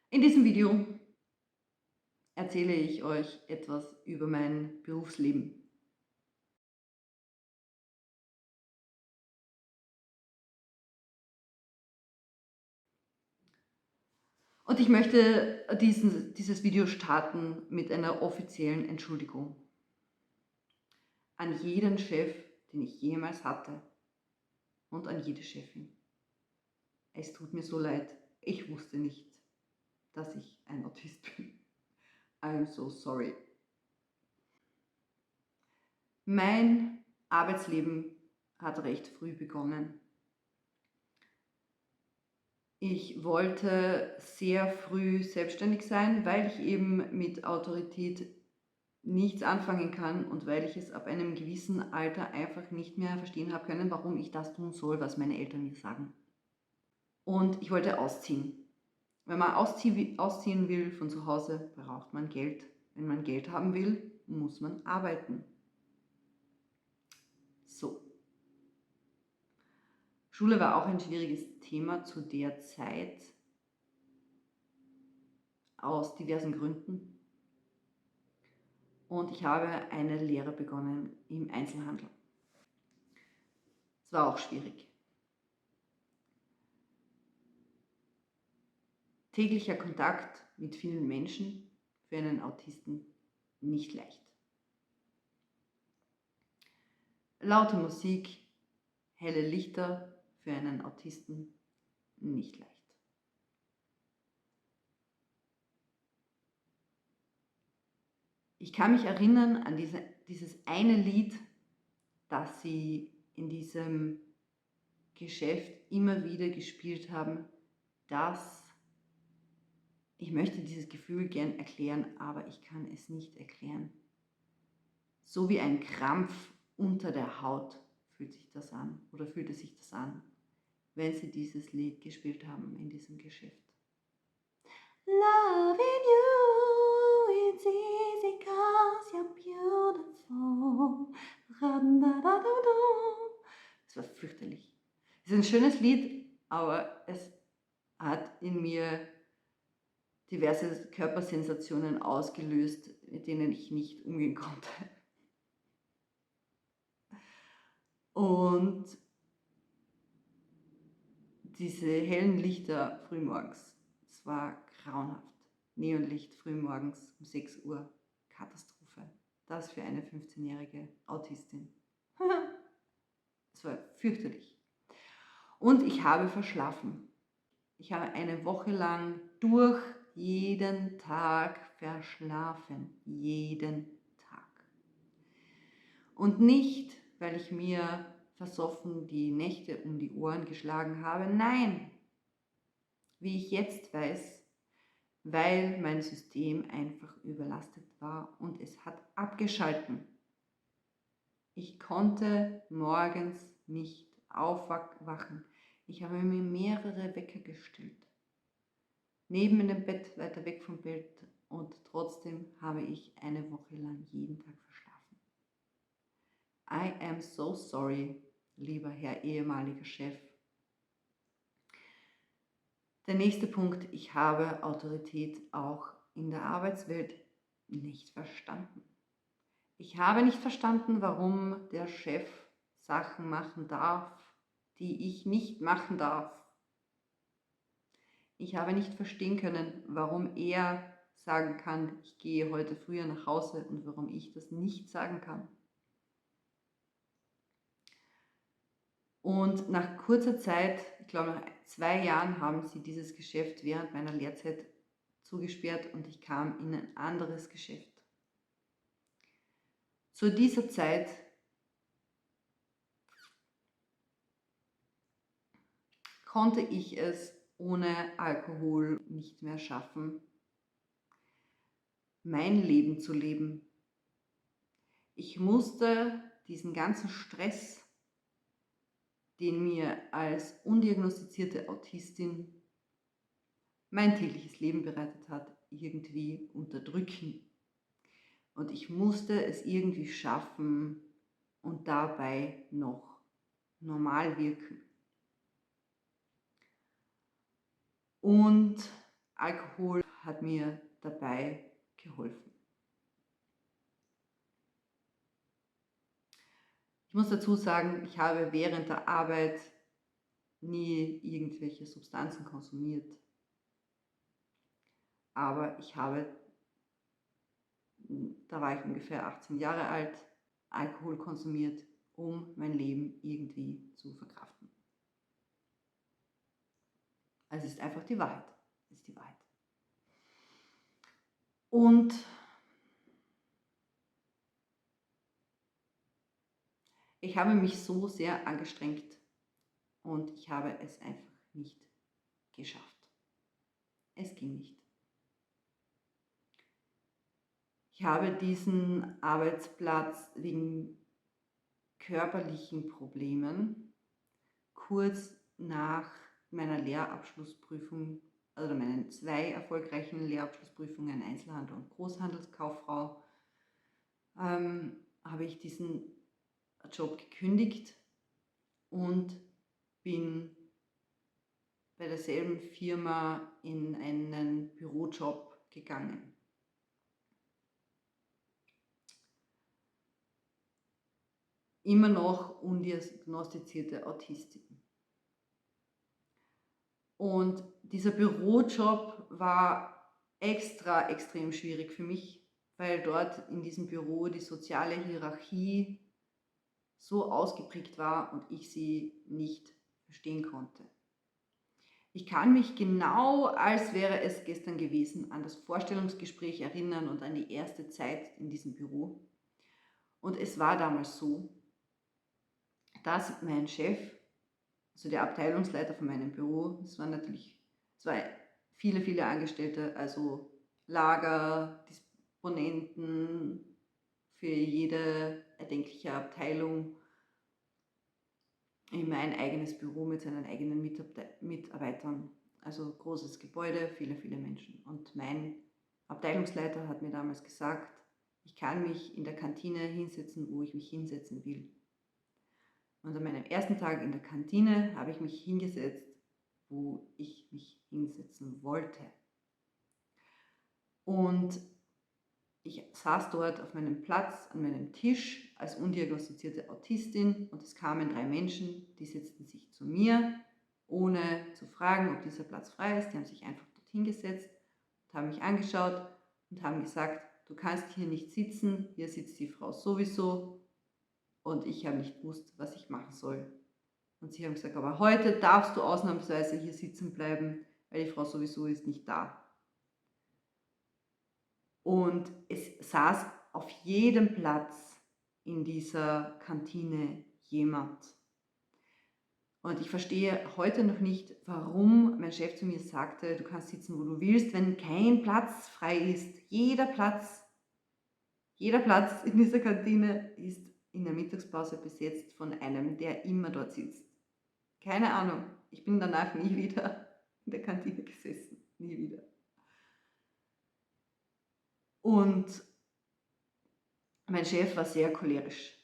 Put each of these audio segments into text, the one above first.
In diesem Video erzähle ich euch etwas über mein Berufsleben. Und ich möchte dieses Video starten mit einer offiziellen Entschuldigung an jeden Chef, den ich jemals hatte, und an jede Chefin. Es tut mir so leid, ich wusste nicht, dass ich ein Autist bin. I'm so sorry. Mein Arbeitsleben hat recht früh begonnen. Ich wollte sehr früh selbstständig sein, weil ich eben mit Autorität nichts anfangen kann und weil ich es ab einem gewissen Alter einfach nicht mehr verstehen habe können, warum ich das tun soll, was meine Eltern mir sagen. Und ich wollte ausziehen. Wenn man ausziehen will von zu Hause, braucht man Geld. Wenn man Geld haben will, muss man arbeiten. So. Schule war auch ein schwieriges Thema zu der Zeit, aus diversen Gründen. Und ich habe eine Lehre begonnen im Einzelhandel. Es war auch schwierig. Täglicher Kontakt mit vielen Menschen, für einen Autisten nicht leicht. Laute Musik, helle Lichter, für einen Autisten nicht leicht. Ich kann mich erinnern an dieses eine Lied, das sie in diesem Geschäft immer wieder gespielt haben, ich möchte dieses Gefühl gern erklären, aber ich kann es nicht erklären. So wie ein Krampf unter der Haut fühlt sich das an oder fühlte sich das an, wenn sie dieses Lied gespielt haben in diesem Geschäft. Loving you, it's easy 'cause you're beautiful. Es war fürchterlich. Es ist ein schönes Lied, aber es hat in mir diverse Körpersensationen ausgelöst, mit denen ich nicht umgehen konnte. Und diese hellen Lichter frühmorgens, es war grauenhaft. Neonlicht frühmorgens um 6 Uhr, Katastrophe. Das für eine 15-jährige Autistin. Es war fürchterlich. Und ich habe verschlafen. Ich habe eine Woche lang jeden Tag verschlafen. Jeden Tag. Und nicht, weil ich mir versoffen die Nächte um die Ohren geschlagen habe. Nein, wie ich jetzt weiß, weil mein System einfach überlastet war und es hat abgeschalten. Ich konnte morgens nicht aufwachen. Ich habe mir mehrere Wecker gestellt. Neben dem Bett, weiter weg vom Bett, und trotzdem habe ich eine Woche lang jeden Tag verschlafen. I am so sorry, lieber Herr ehemaliger Chef. Der nächste Punkt, ich habe Autorität auch in der Arbeitswelt nicht verstanden. Ich habe nicht verstanden, warum der Chef Sachen machen darf, die ich nicht machen darf. Ich habe nicht verstehen können, warum er sagen kann, ich gehe heute früher nach Hause, und warum ich das nicht sagen kann. Und nach kurzer Zeit, ich glaube nach 2 Jahren, haben sie dieses Geschäft während meiner Lehrzeit zugesperrt und ich kam in ein anderes Geschäft. Zu dieser Zeit konnte ich es ohne Alkohol nicht mehr schaffen, mein Leben zu leben. Ich musste diesen ganzen Stress, den mir als undiagnostizierte Autistin mein tägliches Leben bereitet hat, irgendwie unterdrücken. Und ich musste es irgendwie schaffen und dabei noch normal wirken. Und Alkohol hat mir dabei geholfen. Ich muss dazu sagen, ich habe während der Arbeit nie irgendwelche Substanzen konsumiert, aber da war ich ungefähr 18 Jahre alt, Alkohol konsumiert, um mein Leben irgendwie zu verkraften. Also es ist einfach die Wahrheit. Es ist die Wahrheit. Und ich habe mich so sehr angestrengt und ich habe es einfach nicht geschafft. Es ging nicht. Ich habe diesen Arbeitsplatz wegen körperlichen Problemen kurz nach meiner Lehrabschlussprüfung, also meinen 2 erfolgreichen Lehrabschlussprüfungen Einzelhandel und Großhandelskauffrau, habe ich diesen Job gekündigt und bin bei derselben Firma in einen Bürojob gegangen. Immer noch undiagnostizierte Autistin. Und dieser Bürojob war extrem schwierig für mich, weil dort in diesem Büro die soziale Hierarchie so ausgeprägt war und ich sie nicht verstehen konnte. Ich kann mich genau, als wäre es gestern gewesen, an das Vorstellungsgespräch erinnern und an die erste Zeit in diesem Büro. Und es war damals so, dass mein Chef, also der Abteilungsleiter von meinem Büro, es waren viele Angestellte, also Lager, Disponenten für jede erdenkliche Abteilung, immer ein eigenes Büro mit seinen eigenen Mitarbeitern, also großes Gebäude, viele Menschen. Und mein Abteilungsleiter hat mir damals gesagt, ich kann mich in der Kantine hinsetzen, wo ich mich hinsetzen will. Und an meinem ersten Tag in der Kantine habe ich mich hingesetzt, wo ich mich hinsetzen wollte. Und ich saß dort auf meinem Platz, an meinem Tisch als undiagnostizierte Autistin und es kamen 3 Menschen, die setzten sich zu mir, ohne zu fragen, ob dieser Platz frei ist. Die haben sich einfach dort hingesetzt und haben mich angeschaut und haben gesagt, du kannst hier nicht sitzen, hier sitzt die Frau sowieso. Und ich habe nicht gewusst, was ich machen soll. Und sie haben gesagt, aber heute darfst du ausnahmsweise hier sitzen bleiben, weil die Frau sowieso ist nicht da. Und es saß auf jedem Platz in dieser Kantine jemand. Und ich verstehe heute noch nicht, warum mein Chef zu mir sagte, du kannst sitzen, wo du willst, wenn kein Platz frei ist. Jeder Platz in dieser Kantine ist in der Mittagspause besetzt von einem, der immer dort sitzt. Keine Ahnung, ich bin danach nie wieder in der Kantine gesessen. Nie wieder. Und mein Chef war sehr cholerisch.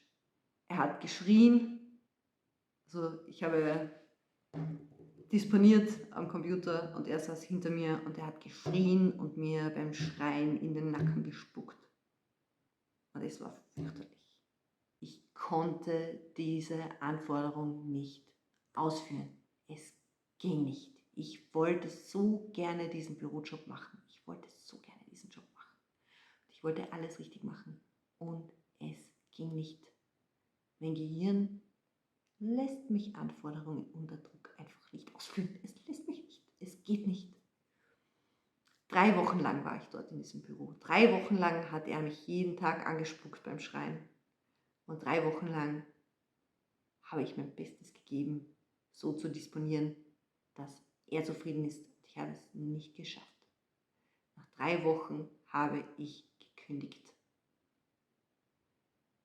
Er hat geschrien, also ich habe disponiert am Computer und er saß hinter mir und er hat geschrien und mir beim Schreien in den Nacken gespuckt. Und es war fürchterlich. Ich konnte diese Anforderung nicht ausführen. Es ging nicht. Ich wollte so gerne diesen Bürojob machen. Ich wollte so gerne diesen Job machen. Ich wollte alles richtig machen. Und es ging nicht. Mein Gehirn lässt mich Anforderungen unter Druck einfach nicht ausführen. Es lässt mich nicht. Es geht nicht. 3 Wochen lang war ich dort in diesem Büro. 3 Wochen lang hat er mich jeden Tag angespuckt beim Schreien. Und 3 Wochen lang habe ich mein Bestes gegeben, so zu disponieren, dass er zufrieden ist. Ich habe es nicht geschafft. Nach 3 Wochen habe ich gekündigt.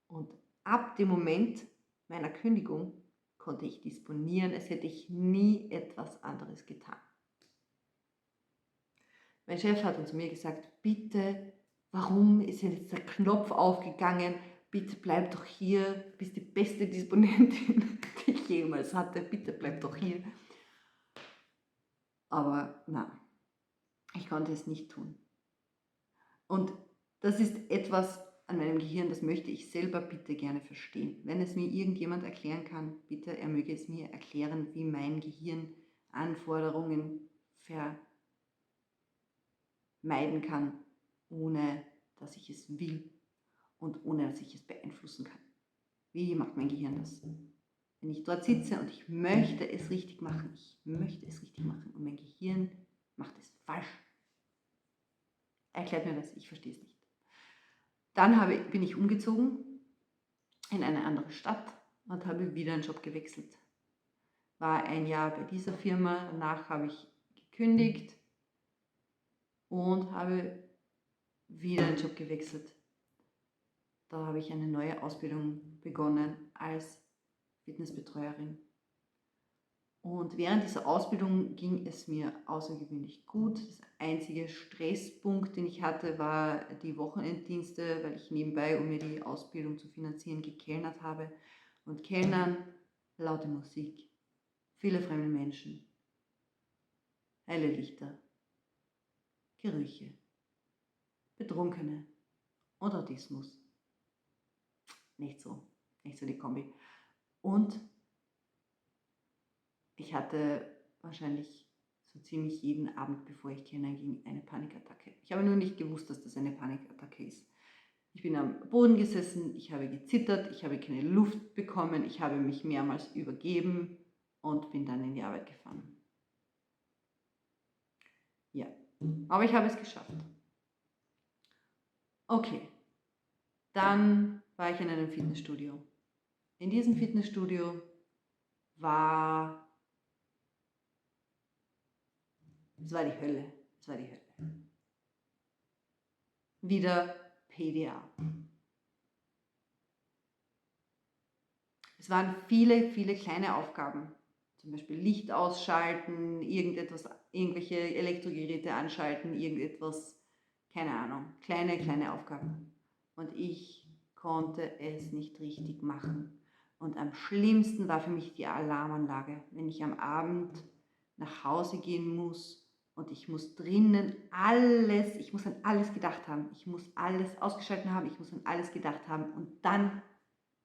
Und ab dem Moment meiner Kündigung konnte ich disponieren, als hätte ich nie etwas anderes getan. Mein Chef hat dann zu mir gesagt, bitte, warum ist jetzt der Knopf aufgegangen? Bitte bleib doch hier, du bist die beste Disponentin, die ich jemals hatte, bitte bleib doch hier. Aber nein, ich konnte es nicht tun. Und das ist etwas an meinem Gehirn, das möchte ich selber bitte gerne verstehen. Wenn es mir irgendjemand erklären kann, bitte er möge es mir erklären, wie mein Gehirn Anforderungen vermeiden kann, ohne dass ich es will und ohne dass ich es beeinflussen kann. Wie macht mein Gehirn das? Wenn ich dort sitze und ich möchte es richtig machen und mein Gehirn macht es falsch. Erklärt mir das, ich verstehe es nicht. Dann bin ich umgezogen in eine andere Stadt und habe wieder einen Job gewechselt. War ein Jahr bei dieser Firma, danach habe ich gekündigt und habe wieder einen Job gewechselt. Da habe ich eine neue Ausbildung begonnen als Fitnessbetreuerin. Und während dieser Ausbildung ging es mir außergewöhnlich gut. Das einzige Stresspunkt, den ich hatte, war die Wochenenddienste, weil ich nebenbei, um mir die Ausbildung zu finanzieren, gekellnert habe. Und Kellnern, laute Musik, viele fremde Menschen, helle Lichter, Gerüche, Betrunkene und Autismus. Nicht so die Kombi. Und ich hatte wahrscheinlich so ziemlich jeden Abend, bevor ich Kellnern ging, eine Panikattacke. Ich habe nur nicht gewusst, dass das eine Panikattacke ist. Ich bin am Boden gesessen, ich habe gezittert, ich habe keine Luft bekommen, ich habe mich mehrmals übergeben und bin dann in die Arbeit gefahren. Ja, aber ich habe es geschafft. Okay, dann war ich in einem Fitnessstudio. In diesem Fitnessstudio war die Hölle. Wieder PDA. Es waren viele kleine Aufgaben. Zum Beispiel Licht ausschalten, irgendwelche Elektrogeräte anschalten, irgendetwas, keine Ahnung, kleine Aufgaben. Und ich konnte es nicht richtig machen. Und am schlimmsten war für mich die Alarmanlage, wenn ich am Abend nach Hause gehen muss und ich muss drinnen ich muss an alles gedacht haben, ich muss alles ausgeschaltet haben, ich muss an alles gedacht haben und dann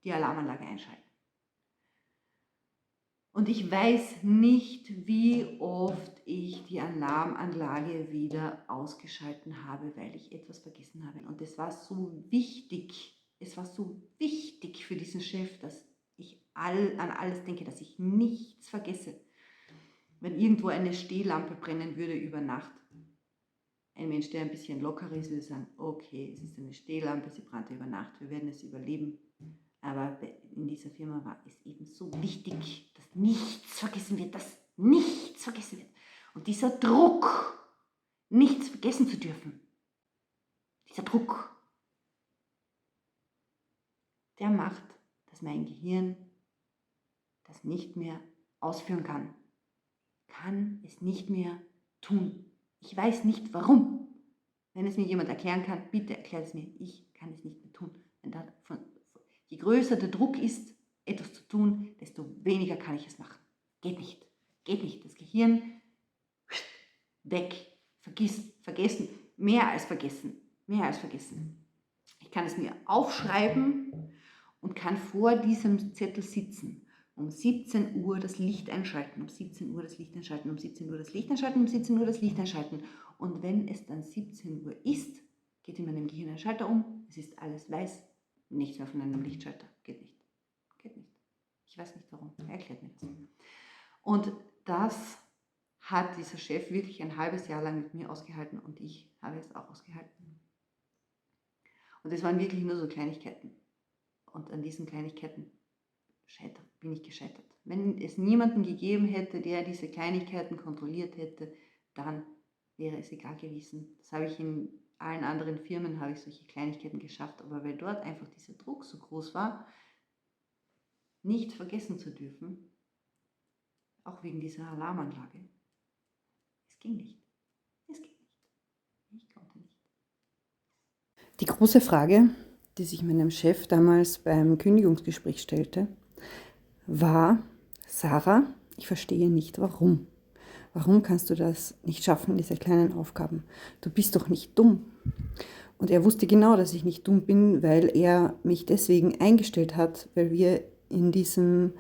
die Alarmanlage einschalten. Und ich weiß nicht, wie oft ich die Alarmanlage wieder ausgeschalten habe, weil ich etwas vergessen habe. Und es war so wichtig für diesen Chef, dass ich an alles denke, dass ich nichts vergesse. Wenn irgendwo eine Stehlampe brennen würde über Nacht, ein Mensch, der ein bisschen lockerer ist, würde sagen, okay, es ist eine Stehlampe, sie brannte über Nacht, wir werden es überleben. Aber in dieser Firma war es eben so wichtig, dass nichts vergessen wird. Und dieser Druck, nichts vergessen zu dürfen, dieser Druck, der macht, dass mein Gehirn das nicht mehr ausführen kann es nicht mehr tun. Ich weiß nicht warum. Wenn es mir jemand erklären kann, bitte erklärt es mir. Ich kann es nicht mehr tun. Je größer der Druck ist, etwas zu tun, desto weniger kann ich es machen. Geht nicht. Das Gehirn weg. Vergessen. Mehr als vergessen. Ich kann es mir aufschreiben und kann vor diesem Zettel sitzen. Um 17 Uhr das Licht einschalten, um 17 Uhr das Licht einschalten, um 17 Uhr das Licht einschalten, um 17 Uhr das Licht einschalten. Und wenn es dann 17 Uhr ist, geht in meinem Gehirn ein Schalter um, es ist alles weiß, nichts mehr von einem Lichtschalter. Geht nicht. Ich weiß nicht warum, er erklärt mir das. Und das hat dieser Chef wirklich ein halbes Jahr lang mit mir ausgehalten und ich habe es auch ausgehalten. Und es waren wirklich nur so Kleinigkeiten. Und an diesen Kleinigkeiten bin ich gescheitert. Wenn es niemanden gegeben hätte, der diese Kleinigkeiten kontrolliert hätte, dann wäre es egal gewesen. Das habe ich in allen anderen Firmen, solche Kleinigkeiten geschafft, aber weil dort einfach dieser Druck so groß war, nicht vergessen zu dürfen, auch wegen dieser Alarmanlage, es ging nicht. Ich konnte nicht. Die große Frage, die sich meinem Chef damals beim Kündigungsgespräch stellte, war: Sarah, ich verstehe nicht warum. Warum kannst du das nicht schaffen, diese kleinen Aufgaben? Du bist doch nicht dumm. Und er wusste genau, dass ich nicht dumm bin, weil er mich deswegen eingestellt hat, weil wir in diesem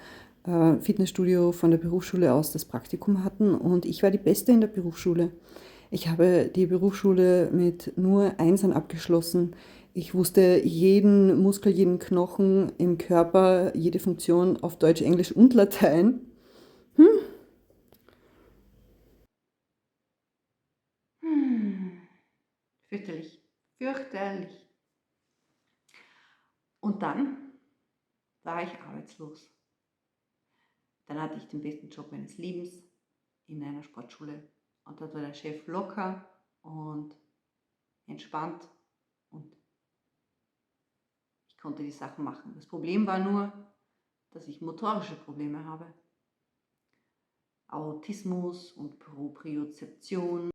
Fitnessstudio von der Berufsschule aus das Praktikum hatten und ich war die Beste in der Berufsschule. Ich habe die Berufsschule mit nur Einsern abgeschlossen. Ich wusste jeden Muskel, jeden Knochen im Körper, jede Funktion auf Deutsch, Englisch und Latein. Fürchterlich. Fürchterlich. Und dann war ich arbeitslos. Dann hatte ich den besten Job meines Lebens in einer Sportschule. Und dort war der Chef locker und entspannt und ich konnte die Sachen machen. Das Problem war nur, dass ich motorische Probleme habe. Autismus und Propriozeption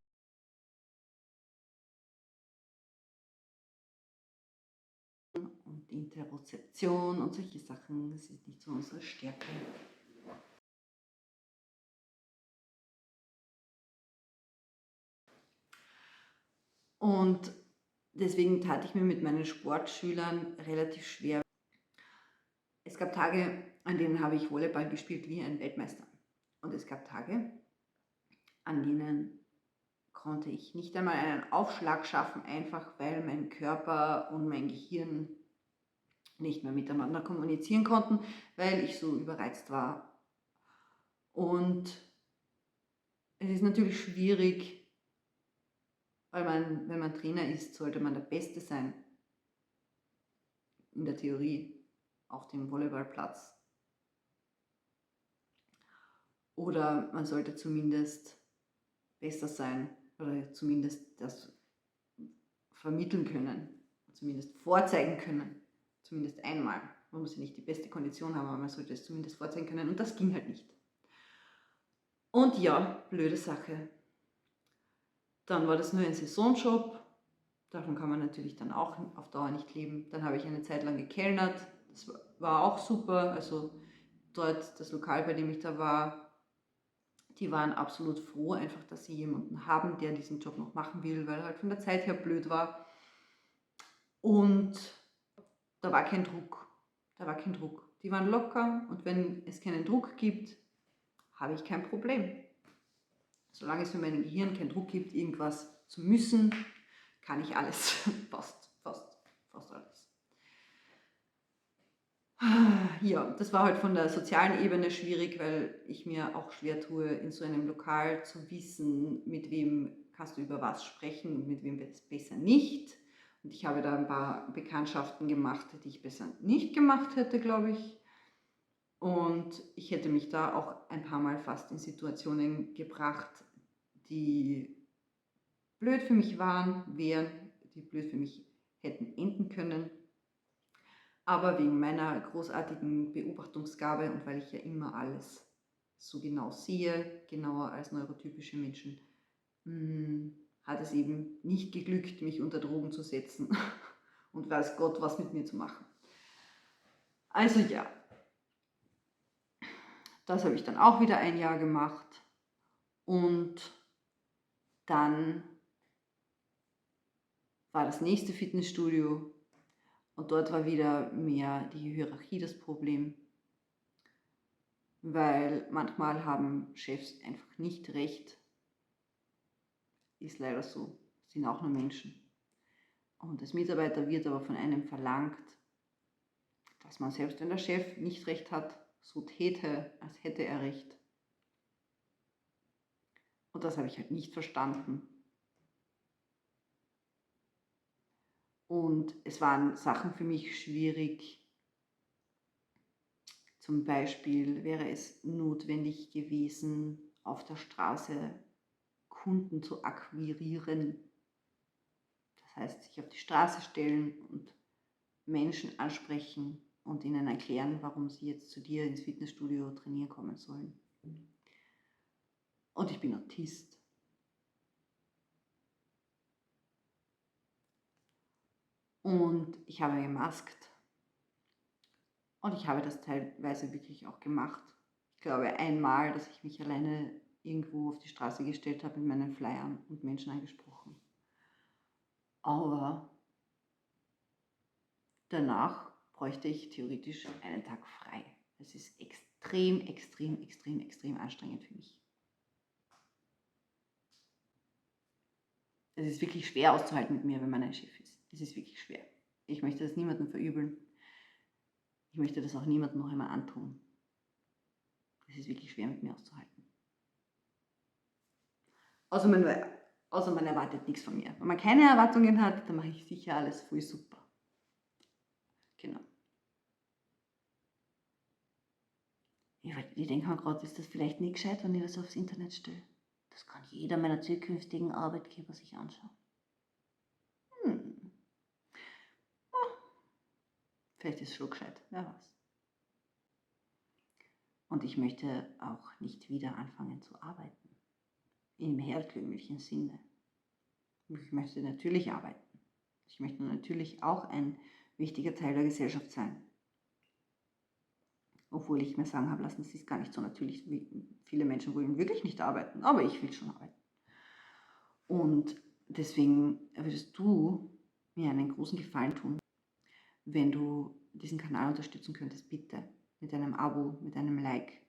und Interozeption und solche Sachen. Das ist nicht so unsere Stärke. Und deswegen tat ich mir mit meinen Sportschülern relativ schwer. Es gab Tage, an denen habe ich Volleyball gespielt wie ein Weltmeister. Und es gab Tage, an denen konnte ich nicht einmal einen Aufschlag schaffen, einfach weil mein Körper und mein Gehirn nicht mehr miteinander kommunizieren konnten, weil ich so überreizt war. Und es ist natürlich schwierig, weil wenn man Trainer ist, sollte man der Beste sein in der Theorie auf dem Volleyballplatz. Oder man sollte zumindest besser sein oder zumindest das vermitteln können, zumindest vorzeigen können, zumindest einmal. Man muss ja nicht die beste Kondition haben, aber man sollte es zumindest vorzeigen können und das ging halt nicht. Und ja, blöde Sache. Dann war das nur ein Saisonjob, davon kann man natürlich dann auch auf Dauer nicht leben. Dann habe ich eine Zeit lang gekellnert, das war auch super, also dort das Lokal, bei dem ich da war, die waren absolut froh einfach, dass sie jemanden haben, der diesen Job noch machen will, weil er halt von der Zeit her blöd war. Und da war kein Druck. Da war kein Druck. Die waren locker und wenn es keinen Druck gibt, habe ich kein Problem. Solange es für mein Gehirn keinen Druck gibt, irgendwas zu müssen, kann ich alles. Fast alles. Ja, das war halt von der sozialen Ebene schwierig, weil ich mir auch schwer tue, in so einem Lokal zu wissen, mit wem kannst du über was sprechen und mit wem besser nicht. Und ich habe da ein paar Bekanntschaften gemacht, die ich besser nicht gemacht hätte, glaube ich. Und ich hätte mich da auch ein paar Mal fast in Situationen gebracht, die blöd für mich wären, die blöd für mich hätten enden können. Aber wegen meiner großartigen Beobachtungsgabe und weil ich ja immer alles so genau sehe, genauer als neurotypische Menschen, hat es eben nicht geglückt, mich unter Drogen zu setzen und weiß Gott, was mit mir zu machen. Also ja, das habe ich dann auch wieder ein Jahr gemacht und dann war das nächste Fitnessstudio und dort war wieder mehr die Hierarchie das Problem, weil manchmal haben Chefs einfach nicht recht. Ist leider so, sind auch nur Menschen. Und als Mitarbeiter wird aber von einem verlangt, dass man selbst wenn der Chef nicht recht hat, so täte, als hätte er recht. Und das habe ich halt nicht verstanden. Und es waren Sachen für mich schwierig. Zum Beispiel wäre es notwendig gewesen, auf der Straße Kunden zu akquirieren. Das heißt, sich auf die Straße stellen und Menschen ansprechen und ihnen erklären, warum sie jetzt zu dir ins Fitnessstudio trainieren kommen sollen. Und ich bin Autist. Und ich habe gemaskt. Und ich habe das teilweise wirklich auch gemacht. Ich glaube einmal, dass ich mich alleine irgendwo auf die Straße gestellt habe mit meinen Flyern und Menschen angesprochen. Aber danach bräuchte ich theoretisch einen Tag frei. Es ist extrem, extrem, extrem, extrem anstrengend für mich. Es ist wirklich schwer auszuhalten mit mir, wenn man ein Chef ist. Es ist wirklich schwer. Ich möchte das niemandem verübeln. Ich möchte das auch niemandem noch einmal antun. Es ist wirklich schwer mit mir auszuhalten. Außer man erwartet nichts von mir. Wenn man keine Erwartungen hat, dann mache ich sicher alles voll super. Genau. Ich denke mir gerade, ist das vielleicht nicht gescheit, wenn ich das aufs Internet stelle? Das kann jeder meiner zukünftigen Arbeitgeber sich anschauen. Vielleicht ist es schon gescheit, wer weiß. Und ich möchte auch nicht wieder anfangen zu arbeiten. Im herkömmlichen Sinne. Ich möchte natürlich arbeiten. Ich möchte natürlich auch ein wichtiger Teil der Gesellschaft sein. Obwohl ich mir sagen habe lassen, es ist gar nicht so natürlich. Viele Menschen wollen wirklich nicht arbeiten, aber ich will schon arbeiten. Und deswegen würdest du mir einen großen Gefallen tun, wenn du diesen Kanal unterstützen könntest, bitte. Mit einem Abo, mit einem Like.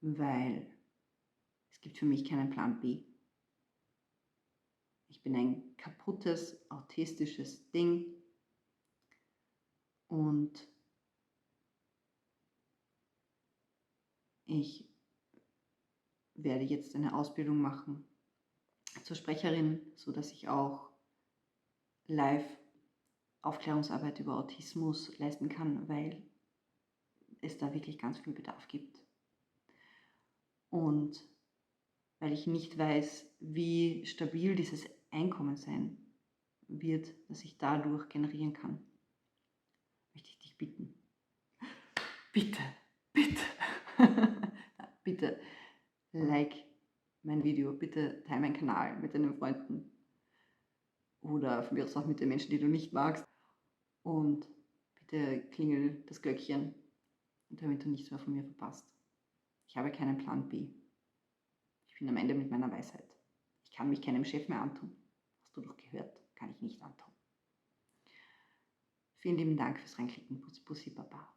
Weil es gibt für mich keinen Plan B. Ich bin ein kaputtes, autistisches Ding. Und ich werde jetzt eine Ausbildung machen zur Sprecherin, sodass ich auch live Aufklärungsarbeit über Autismus leisten kann, weil es da wirklich ganz viel Bedarf gibt. Und weil ich nicht weiß, wie stabil dieses Einkommen sein wird, das ich dadurch generieren kann, möchte ich dich bitten. Bitte, bitte, bitte like mein Video, bitte teile meinen Kanal mit deinen Freunden oder von mir aus auch mit den Menschen, die du nicht magst. Und bitte klingel das Glöckchen, damit du nichts mehr von mir verpasst. Ich habe keinen Plan B. Ich bin am Ende mit meiner Weisheit. Ich kann mich keinem Chef mehr antun. Hast du doch gehört, kann ich nicht antun. Vielen lieben Dank fürs Reinklicken. Bussi, Bussi, Baba.